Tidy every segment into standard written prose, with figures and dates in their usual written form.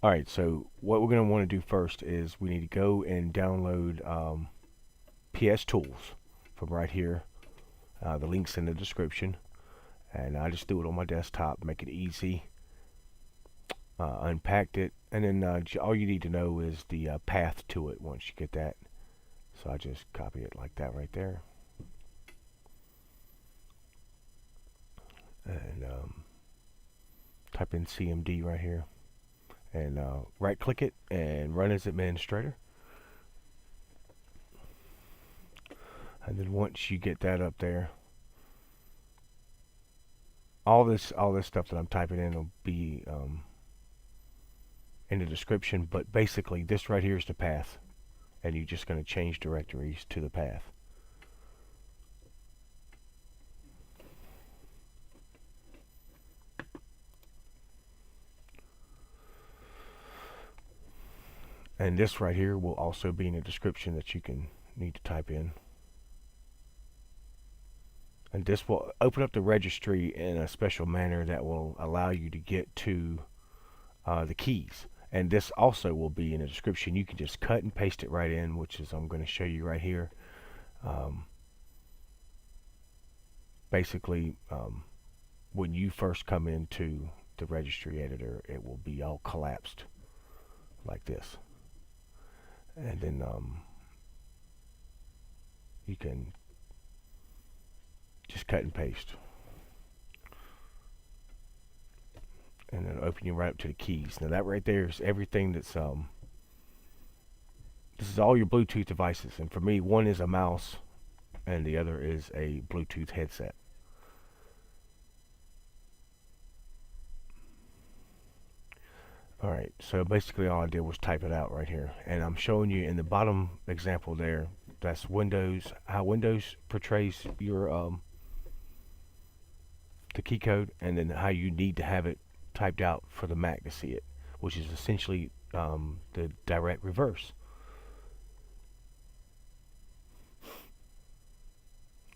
Alright, so what we're going to want to do first is we need to go and download PSTools from right here. The link's in the description. And I just do it on my desktop, make it easy. Unpacked it, and then all you need to know is the path to it once you get that. So I just copy it like that right there. And type in CMD right here. And right click it and run as administrator. And then once you get that up there, all this stuff that I'm typing in will be in the description, but basically this right here is the path, and you're just going to change directories to the path. And this right here will also be in the description that you can need to type in. And this will open up the registry in a special manner that will allow you to get to the keys. And this also will be in the description. You can just cut and paste it right in, which is I'm going to show you right here. Basically, when you first come into the registry editor, it will be all collapsed like this. And then you can just cut and paste. And then open you right up to the keys. Now that right there is everything that's this is all your Bluetooth devices, and for me one is a mouse and the other is a Bluetooth headset. Alright, so basically all I did was type it out right here, and I'm showing you in the bottom example there, that's Windows, how Windows portrays your the key code, and then how you need to have it typed out for the Mac to see it, which is essentially the direct reverse.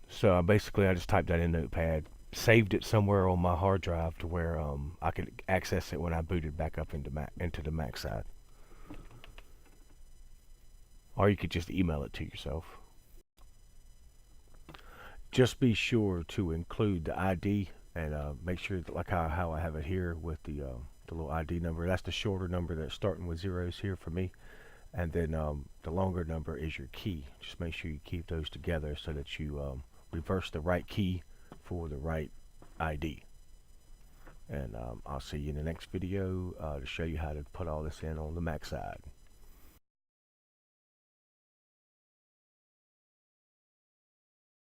So basically I just typed that in Notepad, saved it somewhere on my hard drive to where I could access it when I booted back up into the Mac side. Or you could just email it to yourself. Just be sure to include the ID and make sure that, like how I have it here with the little ID number. That's the shorter number that's starting with zeros here for me. And then the longer number is your key. Just make sure you keep those together so that you reverse the right key for the right ID. And I'll see you in the next video to show you how to put all this in on the Mac side.